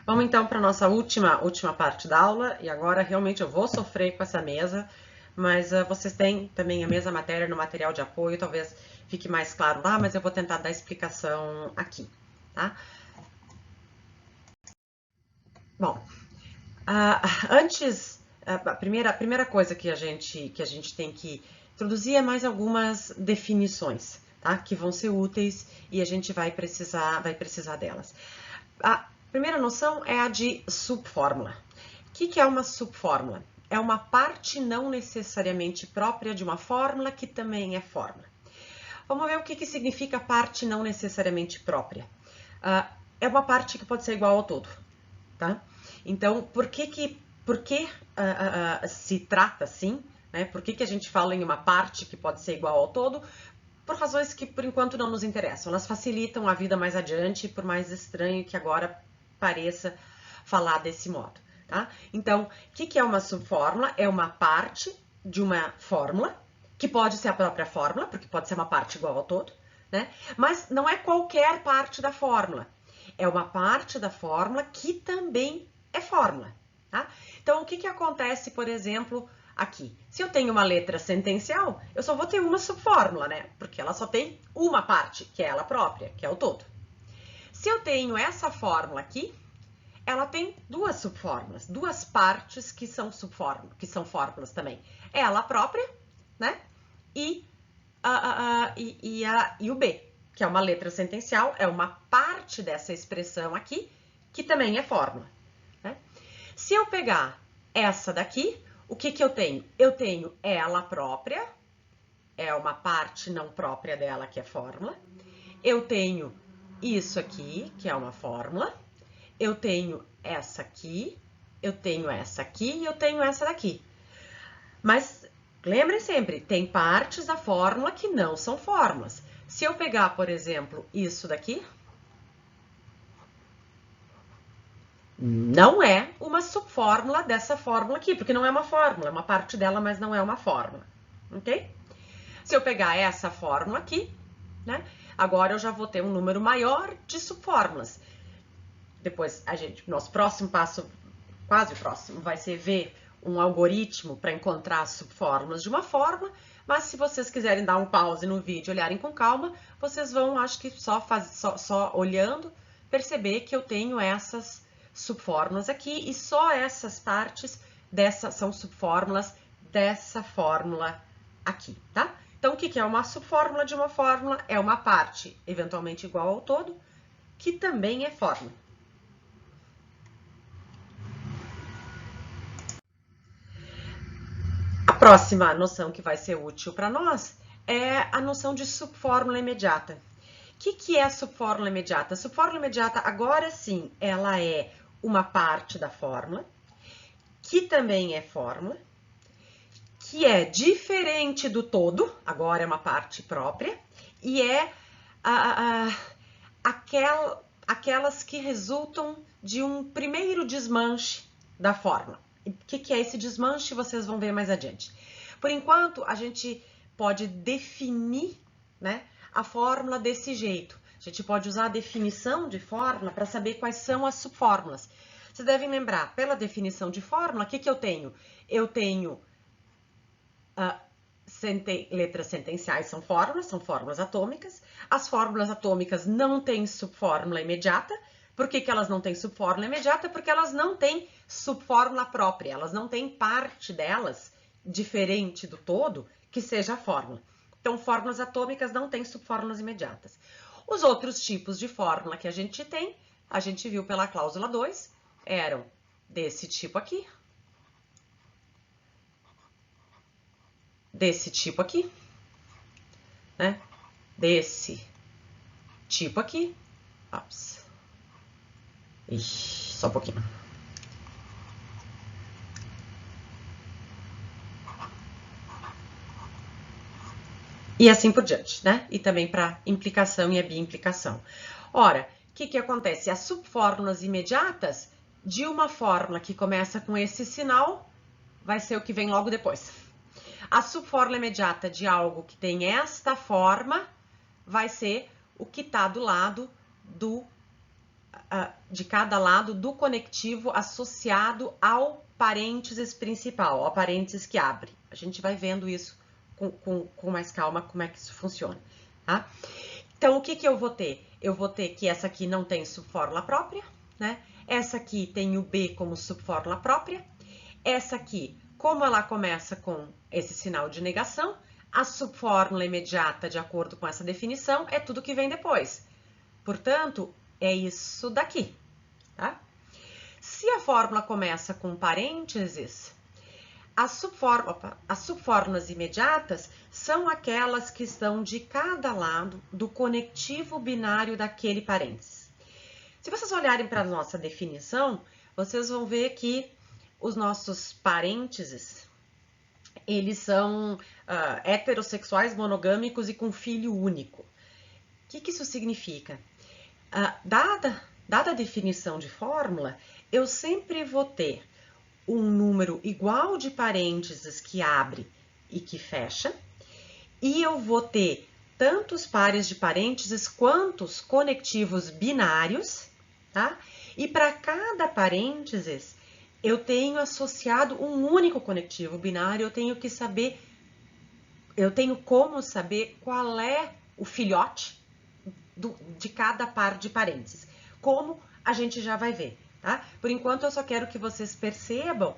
Vamos então para a nossa última parte da aula, e agora realmente eu vou sofrer com essa mesa, mas vocês têm também a mesma matéria no material de apoio, talvez fique mais claro lá, mas eu vou tentar dar explicação aqui, tá? Bom, antes, a primeira coisa que a gente tem que introduzir é mais algumas definições, tá? Que vão ser úteis e a gente vai precisar delas. A primeira noção é a de subfórmula. O que é uma subfórmula? É uma parte não necessariamente própria de uma fórmula que também é fórmula. Vamos ver o que significa parte não necessariamente própria. É uma parte que pode ser igual ao todo, tá? Então, por que se trata assim? Né? Por que a gente fala em uma parte que pode ser igual ao todo? Por razões que, por enquanto, não nos interessam. Elas facilitam a vida mais adiante, por mais estranho que agora pareça falar desse modo. Tá? Então, o que é uma subfórmula? É uma parte de uma fórmula, que pode ser a própria fórmula, porque pode ser uma parte igual ao todo, né? Mas não é qualquer parte da fórmula. É uma parte da fórmula que também é fórmula. Tá? Então, o que acontece, por exemplo, aqui? Se eu tenho uma letra sentencial, eu só vou ter uma subfórmula, né? Porque ela só tem uma parte, que é ela própria, que é o todo. Se eu tenho essa fórmula aqui, ela tem duas subfórmulas, duas partes que são subfórmulas, que são fórmulas também. Ela própria, né? E o B, que é uma letra sentencial, é uma parte dessa expressão aqui, que também é fórmula. Né? Se eu pegar essa daqui, o que eu tenho? Eu tenho ela própria, é uma parte não própria dela, que é fórmula. Eu tenho isso aqui, que é uma fórmula. Eu tenho essa aqui, eu tenho essa aqui e eu tenho essa daqui. Mas lembrem sempre, tem partes da fórmula que não são fórmulas. Se eu pegar, por exemplo, isso daqui, não é uma subfórmula dessa fórmula aqui, porque não é uma fórmula, é uma parte dela, mas não é uma fórmula, ok? Se eu pegar essa fórmula aqui, né, agora eu já vou ter um número maior de subfórmulas. Depois, nosso próximo passo, quase o próximo, vai ser ver um algoritmo para encontrar as subfórmulas de uma fórmula, mas se vocês quiserem dar um pause no vídeo e olharem com calma, vocês vão, acho que só olhando, perceber que eu tenho essas subfórmulas aqui e só essas partes são subfórmulas dessa fórmula aqui, tá? Então, o que é uma subfórmula de uma fórmula? É uma parte eventualmente igual ao todo, que também é fórmula. A próxima noção que vai ser útil para nós é a noção de subfórmula imediata. O que é a subfórmula imediata? A subfórmula imediata, agora sim, ela é uma parte da fórmula, que também é fórmula, que é diferente do todo, agora é uma parte própria, e é aquelas que resultam de um primeiro desmanche da fórmula. O que é esse desmanche? Vocês vão ver mais adiante. Por enquanto, a gente pode definir, né, a fórmula desse jeito. A gente pode usar a definição de fórmula para saber quais são as subfórmulas. Vocês devem lembrar, pela definição de fórmula, o que eu tenho? Eu tenho letras sentenciais, são fórmulas atômicas. As fórmulas atômicas não têm subfórmula imediata. Por que elas não têm subfórmula imediata? Porque elas não têm subfórmula própria, elas não têm parte delas diferente do todo que seja a fórmula. Então, fórmulas atômicas não têm subfórmulas imediatas. Os outros tipos de fórmula que a gente tem, a gente viu pela cláusula 2, eram desse tipo aqui, desse tipo aqui, né? Desse tipo aqui. Ops. Ixi, só um pouquinho. E assim por diante, né? E também para implicação e a biimplicação. Ora, o que acontece? As subfórmulas imediatas de uma fórmula que começa com esse sinal vai ser o que vem logo depois. A subfórmula imediata de algo que tem esta forma vai ser o que está do lado de cada lado do conectivo associado ao parênteses principal, ao parênteses que abre. A gente vai vendo isso com mais calma, como é que isso funciona, tá? Então, o que eu vou ter? Eu vou ter que essa aqui não tem subfórmula própria, né? Essa aqui tem o B como subfórmula própria. Essa aqui, como ela começa com esse sinal de negação, a subfórmula imediata, de acordo com essa definição, é tudo que vem depois. Portanto, é isso daqui, tá? Se a fórmula começa com parênteses, as subfórmulas imediatas são aquelas que estão de cada lado do conectivo binário daquele parênteses. Se vocês olharem para a nossa definição, vocês vão ver que os nossos parênteses, eles são heterossexuais, monogâmicos e com filho único. O que isso significa? Dada a definição de fórmula, eu sempre vou ter um número igual de parênteses que abre e que fecha, e eu vou ter tantos pares de parênteses quantos conectivos binários, tá? E para cada parênteses, eu tenho associado um único conectivo binário, eu tenho como saber qual é o filhote de cada par de parênteses. Como a gente já vai ver, tá? Por enquanto, eu só quero que vocês percebam,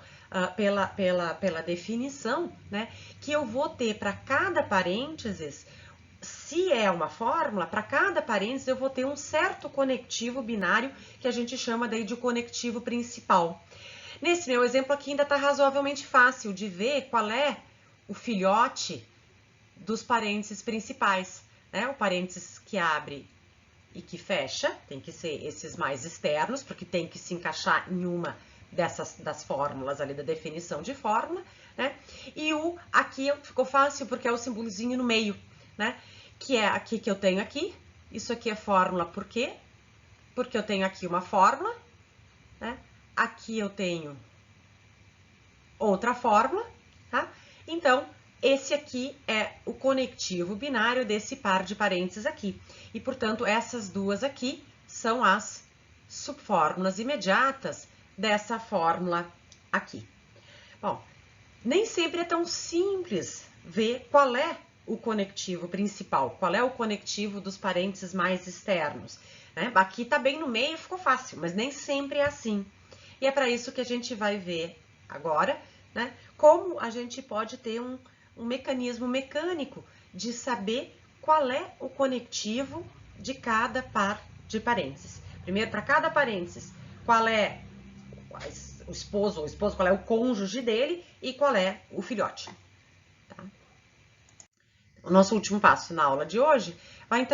pela definição, né, que eu vou ter para cada parênteses, se é uma fórmula, para cada parênteses eu vou ter um certo conectivo binário que a gente chama daí de conectivo principal. Nesse meu exemplo aqui ainda está razoavelmente fácil de ver qual é o filhote dos parênteses principais, né? O parênteses que abre e que fecha, tem que ser esses mais externos, porque tem que se encaixar em uma das fórmulas ali da definição de fórmula, né? E aqui ficou fácil porque é o simbolozinho no meio, né? Que é aqui que eu tenho aqui, isso aqui é fórmula por quê? Porque eu tenho aqui uma fórmula, né? Aqui eu tenho outra fórmula, tá? Então, esse aqui é o conectivo binário desse par de parênteses aqui. E, portanto, essas duas aqui são as subfórmulas imediatas dessa fórmula aqui. Bom, nem sempre é tão simples ver qual é o conectivo principal, qual é o conectivo dos parênteses mais externos, né? Aqui tá bem no meio, ficou fácil, mas nem sempre é assim. E é para isso que a gente vai ver agora, né, como a gente pode ter um mecanismo mecânico de saber qual é o conectivo de cada par de parênteses. Primeiro, para cada parênteses, qual é o esposo, qual é o cônjuge dele e qual é o filhote. Tá? O nosso último passo na aula de hoje vai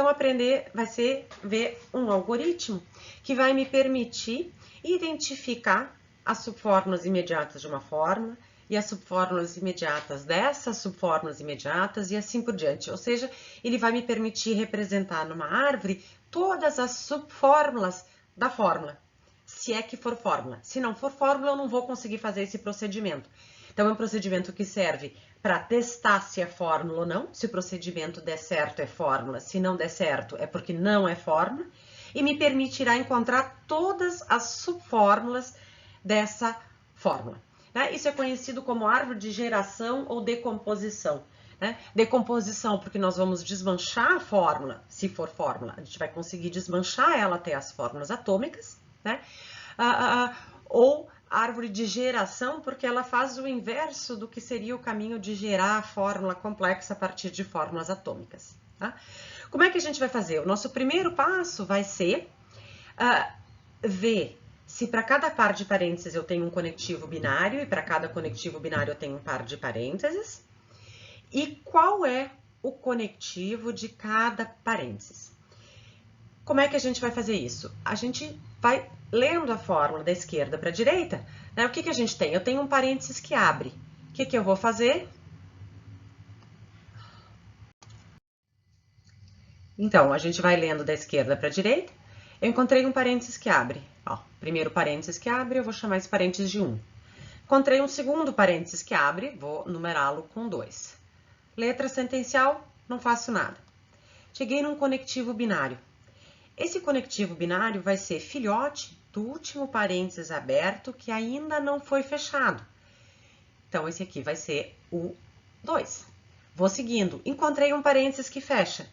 ser ver um algoritmo que vai me permitir identificar as subfórmulas imediatas de uma fórmula e as subfórmulas imediatas dessas subfórmulas imediatas e assim por diante. Ou seja, ele vai me permitir representar numa árvore todas as subfórmulas da fórmula, se é que for fórmula. Se não for fórmula, eu não vou conseguir fazer esse procedimento. Então, é um procedimento que serve para testar se é fórmula ou não. Se o procedimento der certo, é fórmula. Se não der certo, é porque não é fórmula. E me permitirá encontrar todas as subfórmulas dessa fórmula. Né? Isso é conhecido como árvore de geração ou decomposição. Né? Decomposição, porque nós vamos desmanchar a fórmula, se for fórmula, a gente vai conseguir desmanchar ela até as fórmulas atômicas, né? Ou árvore de geração, porque ela faz o inverso do que seria o caminho de gerar a fórmula complexa a partir de fórmulas atômicas. Tá? Como é que a gente vai fazer? O nosso primeiro passo vai ser ver se para cada par de parênteses eu tenho um conectivo binário e para cada conectivo binário eu tenho um par de parênteses. E qual é o conectivo de cada parênteses? Como é que a gente vai fazer isso? A gente vai lendo a fórmula da esquerda para a direita, né? O que a gente tem? Eu tenho um parênteses que abre. O que eu vou fazer? Então, a gente vai lendo da esquerda para a direita. Eu encontrei um parênteses que abre. Ó, primeiro parênteses que abre, eu vou chamar esse parênteses de 1. Encontrei um segundo parênteses que abre, vou numerá-lo com 2. Letra sentencial, não faço nada. Cheguei num conectivo binário. Esse conectivo binário vai ser filhote do último parênteses aberto que ainda não foi fechado. Então, esse aqui vai ser o 2. Vou seguindo. Encontrei um parênteses que fecha.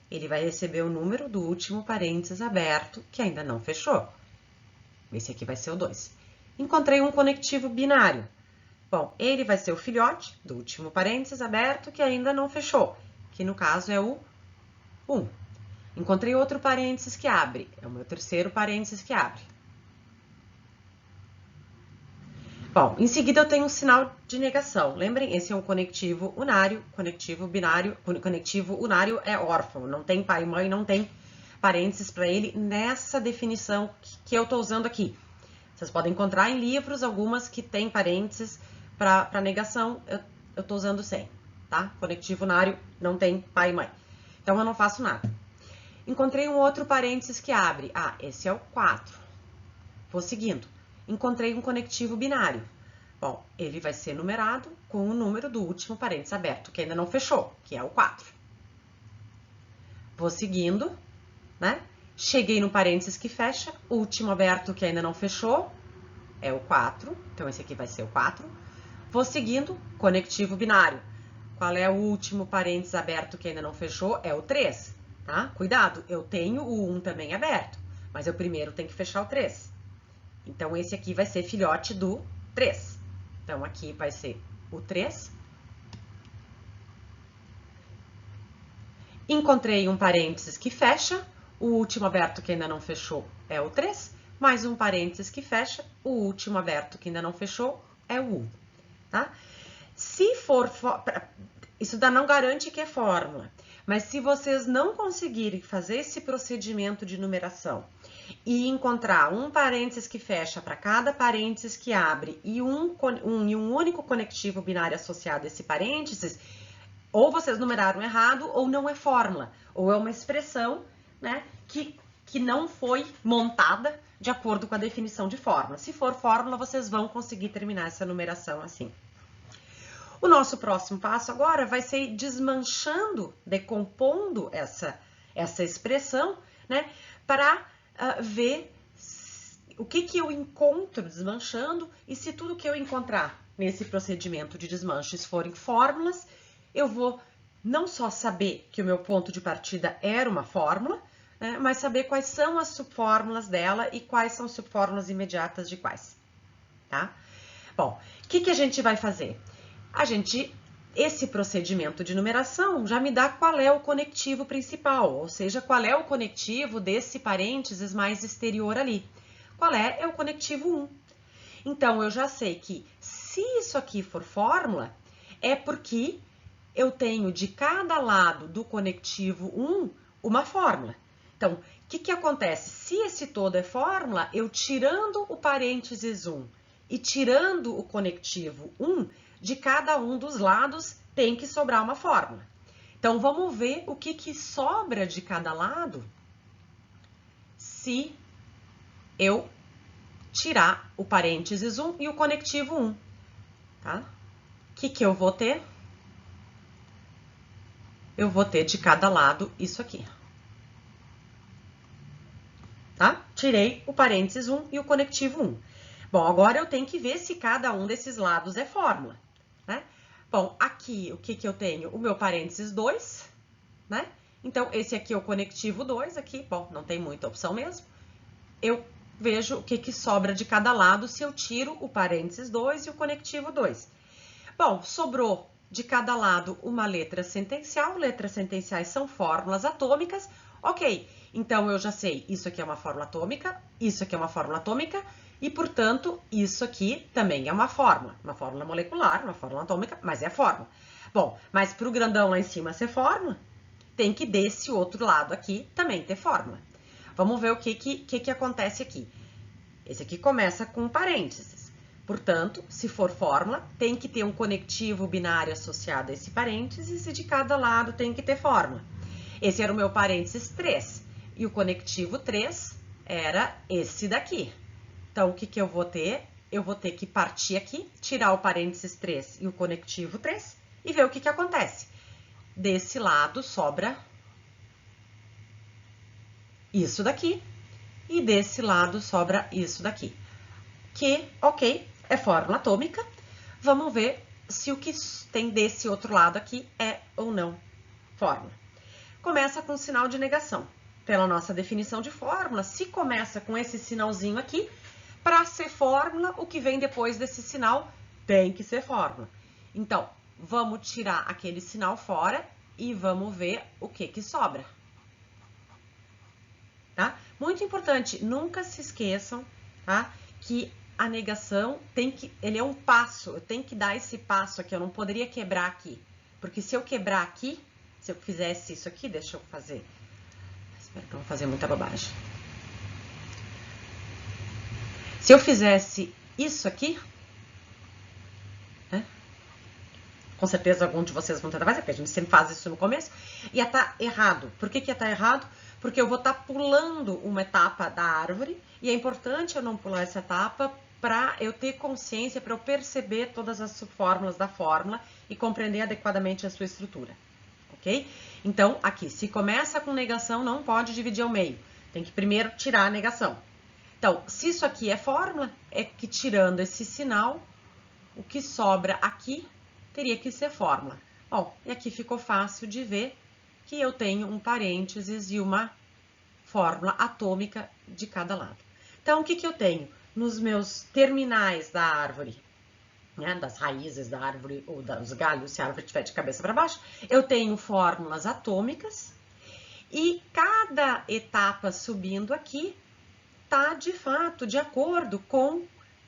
Ele vai receber o número do último parênteses aberto que ainda não fechou. Esse aqui vai ser o 2. Encontrei um conectivo binário. Bom, ele vai ser o filhote do último parênteses aberto que ainda não fechou, que no caso é o 1. Encontrei outro parênteses que abre. É o meu terceiro parênteses que abre. Bom, em seguida eu tenho um sinal de negação. Lembrem, esse é um conectivo unário, conectivo binário. Conectivo unário é órfão, não tem pai e mãe, não tem parênteses para ele nessa definição que eu estou usando aqui. Vocês podem encontrar em livros algumas que têm parênteses para negação, eu estou usando sem, tá? Conectivo unário não tem pai e mãe. Então eu não faço nada. Encontrei um outro parênteses que abre. Ah, esse é o 4. Vou seguindo. Encontrei um conectivo binário. Bom, ele vai ser numerado com o número do último parênteses aberto, que ainda não fechou, que é o 4. Vou seguindo, né? Cheguei no parênteses que fecha, o último aberto que ainda não fechou é o 4, então esse aqui vai ser o 4. Vou seguindo, conectivo binário. Qual é o último parênteses aberto que ainda não fechou? É o 3. Tá? Cuidado, eu tenho o 1 também aberto, mas eu primeiro tenho que fechar o 3. Então, esse aqui vai ser filhote do 3. Então, aqui vai ser o 3. Encontrei um parênteses que fecha, o último aberto que ainda não fechou é o 3, mais um parênteses que fecha, o último aberto que ainda não fechou é o 1. Tá? Se for... Isso não garante que é fórmula. Mas se vocês não conseguirem fazer esse procedimento de numeração e encontrar um parênteses que fecha para cada parênteses que abre e um único conectivo binário associado a esse parênteses, ou vocês numeraram errado ou não é fórmula, ou é uma expressão, né, que não foi montada de acordo com a definição de fórmula. Se for fórmula, vocês vão conseguir terminar essa numeração assim. O nosso próximo passo agora vai ser desmanchando, decompondo essa expressão, né, para ver o que eu encontro desmanchando e se tudo que eu encontrar nesse procedimento de desmanches forem fórmulas, eu vou não só saber que o meu ponto de partida era uma fórmula, né, mas saber quais são as subfórmulas dela e quais são as subfórmulas imediatas de quais, tá? Bom, o que a gente vai fazer? Esse procedimento de numeração já me dá qual é o conectivo principal, ou seja, qual é o conectivo desse parênteses mais exterior ali. Qual é? É o conectivo 1. Então, eu já sei que se isso aqui for fórmula, é porque eu tenho de cada lado do conectivo 1 uma fórmula. Então, o que acontece? Se esse todo é fórmula, eu tirando o parênteses 1 e tirando o conectivo 1, de cada um dos lados tem que sobrar uma fórmula. Então, vamos ver o que sobra de cada lado se eu tirar o parênteses 1 e o conectivo 1. Tá? O que eu vou ter? Eu vou ter de cada lado isso aqui. Tá? Tirei o parênteses 1 e o conectivo 1. Bom, agora eu tenho que ver se cada um desses lados é fórmula, né? Bom, aqui o que eu tenho? O meu parênteses 2, né? Então, esse aqui é o conectivo 2, aqui, bom, não tem muita opção mesmo. Eu vejo o que sobra de cada lado se eu tiro o parênteses 2 e o conectivo 2. Bom, sobrou de cada lado uma letra sentencial. Letras sentenciais são fórmulas atômicas. Ok, então eu já sei, isso aqui é uma fórmula atômica, isso aqui é uma fórmula atômica, e, portanto, isso aqui também é uma fórmula molecular, uma fórmula atômica, mas é fórmula. Bom, mas para o grandão lá em cima ser fórmula, tem que desse outro lado aqui também ter fórmula. Vamos ver o que acontece aqui. Esse aqui começa com parênteses. Portanto, se for fórmula, tem que ter um conectivo binário associado a esse parênteses e de cada lado tem que ter fórmula. Esse era o meu parênteses 3 e o conectivo 3 era esse daqui. Então, o que eu vou ter? Eu vou ter que partir aqui, tirar o parênteses 3 e o conectivo 3 e ver o que acontece. Desse lado sobra isso daqui e desse lado sobra isso daqui. Que, ok, é fórmula atômica. Vamos ver se o que tem desse outro lado aqui é ou não fórmula. Começa com sinal de negação. Pela nossa definição de fórmula, se começa com esse sinalzinho aqui, para ser fórmula, o que vem depois desse sinal tem que ser fórmula. Então, vamos tirar aquele sinal fora e vamos ver o que sobra. Tá? Muito importante, nunca se esqueçam, tá? Que a negação ele é um passo, eu tenho que dar esse passo aqui, eu não poderia quebrar aqui. Porque se eu quebrar aqui, se eu fizesse isso aqui, deixa eu fazer. Espero que eu não vou fazer muita bobagem. Se eu fizesse isso aqui, né? Com certeza algum de vocês vão tentar fazer, porque a gente sempre faz isso no começo, ia estar errado. Por que ia estar errado? Porque eu vou estar pulando uma etapa da árvore, e é importante eu não pular essa etapa para eu ter consciência, para eu perceber todas as subfórmulas da fórmula e compreender adequadamente a sua estrutura. Ok? Então, aqui, se começa com negação, não pode dividir ao meio. Tem que primeiro tirar a negação. Então, se isso aqui é fórmula, é que tirando esse sinal, o que sobra aqui teria que ser fórmula. Bom, e aqui ficou fácil de ver que eu tenho um parênteses e uma fórmula atômica de cada lado. Então, o que eu tenho? Nos meus terminais da árvore, né, das raízes da árvore ou dos galhos, se a árvore estiver de cabeça para baixo, eu tenho fórmulas atômicas e cada etapa subindo aqui está, de fato, de acordo com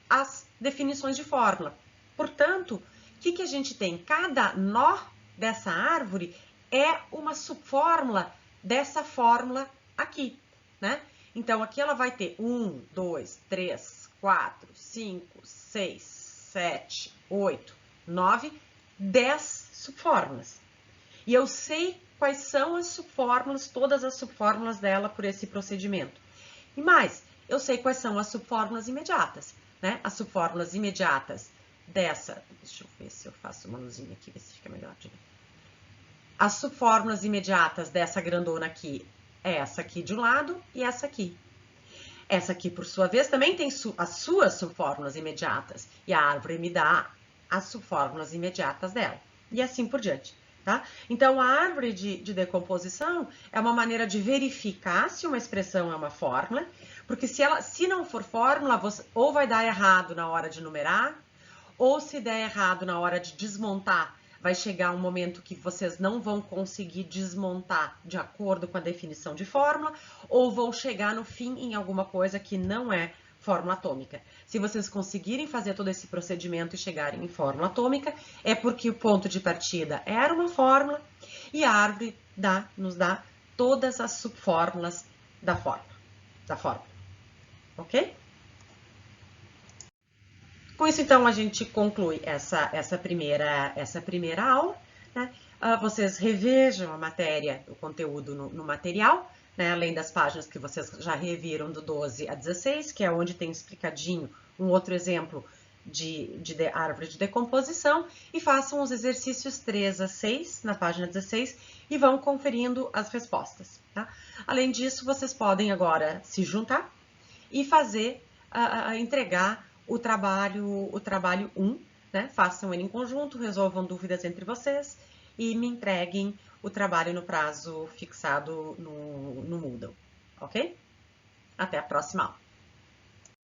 as definições de fórmula. Portanto, o que a gente tem? Cada nó dessa árvore é uma subfórmula dessa fórmula aqui, né? Então, aqui ela vai ter 1, 2, 3, 4, 5, 6, 7, 8, 9, 10 subfórmulas. E eu sei quais são as subfórmulas, todas as subfórmulas dela por esse procedimento. E mais, eu sei quais são as subfórmulas imediatas, né? As subfórmulas imediatas dessa... Deixa eu ver se eu faço uma luzinha aqui, ver se fica melhor de ver. As subfórmulas imediatas dessa grandona aqui é essa aqui de um lado e essa aqui. Essa aqui, por sua vez, também tem as suas subfórmulas imediatas. E a árvore me dá as subfórmulas imediatas dela. E assim por diante. Tá? Então, a árvore de decomposição é uma maneira de verificar se uma expressão é uma fórmula, porque se não for fórmula, você ou vai dar errado na hora de numerar, ou se der errado na hora de desmontar, vai chegar um momento que vocês não vão conseguir desmontar de acordo com a definição de fórmula, ou vão chegar no fim em alguma coisa que não é fórmula atômica. Se vocês conseguirem fazer todo esse procedimento e chegarem em fórmula atômica, é porque o ponto de partida era uma fórmula e a árvore nos dá todas as subfórmulas da fórmula. Ok? Com isso, então, a gente conclui essa primeira aula, né? Vocês revejam a matéria, o conteúdo no material, né? Além das páginas que vocês já reviram do 12 a 16, que é onde tem explicadinho um outro exemplo de árvore de decomposição, e façam os exercícios 3 a 6, na página 16, e vão conferindo as respostas. Tá? Além disso, vocês podem agora se juntar e fazer, entregar o trabalho 1, né? Façam ele em conjunto, resolvam dúvidas entre vocês e me entreguem o trabalho no prazo fixado no Moodle, ok? Até a próxima aula.